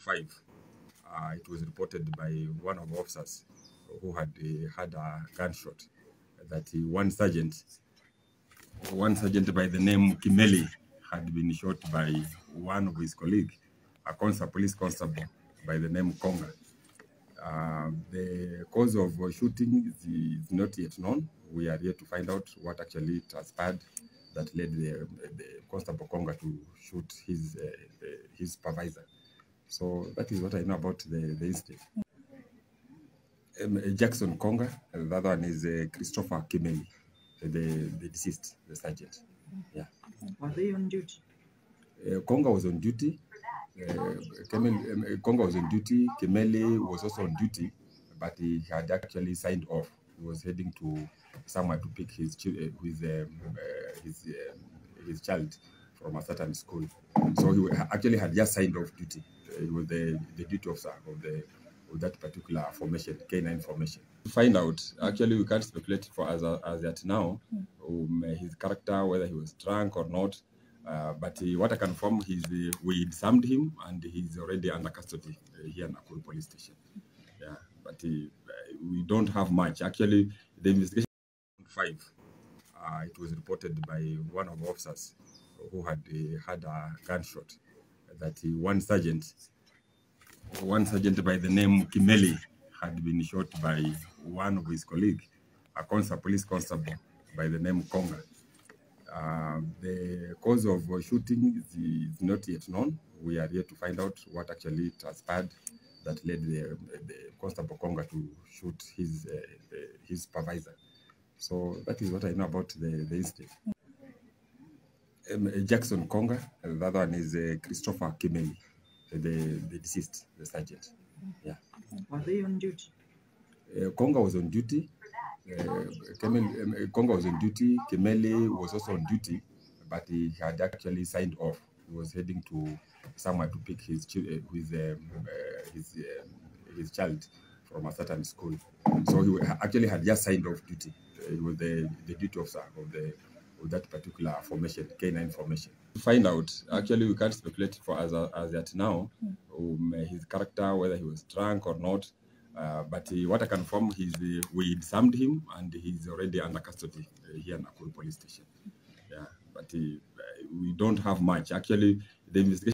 5, it was reported by one of the officers who had had a gunshot that one sergeant by the name Kimeli had been shot by one of his colleagues, a police constable by the name Konga. The cause of shooting is not yet known. We are yet to find out what actually transpired that led the Constable Konga to shoot his supervisor. So that is what I know about the incident. Jackson Konga, and the other one is Christopher Kimeli, the deceased, the sergeant. Yeah. Were they on duty? Konga was on duty. Konga was on duty. Kimeli was also on duty, but he had actually signed off. He was heading to somewhere to pick his child from a certain school. So he actually had just signed off duty. He was the duty officer of that particular formation, K9 formation. To find out, actually, we can't speculate for as yet now his character, whether he was drunk or not. But what I can confirm is we disarmed him and he's already under custody here in Nakuru police station. Yeah, but we don't have much. Actually, the investigation 5, it was reported by one of the officers who had had a gunshot that one sergeant by the name Kimeli had been shot by one of his colleagues, a police constable by the name Konga. The cause of shooting is not yet known. We are yet to find out what actually transpired that led the Constable Konga to shoot his supervisor. So that is what I know about the incident. Jackson Konga, and the other one is Christopher Kimeli, the deceased, the sergeant. Yeah. Were they on duty? Konga was on duty. Konga was on duty. Kimeli was also on duty, but he had actually signed off. He was heading to somewhere to pick his child from a certain school. So he actually had just signed off duty. He was the duty officer of that particular formation, K9 formation. To find out, actually, we can't speculate for as yet now his character, whether he was drunk or not. But what I can confirm is we disarmed him and he's already under custody here in Nakuru police station. Yeah, but we don't have much. Actually, the investigation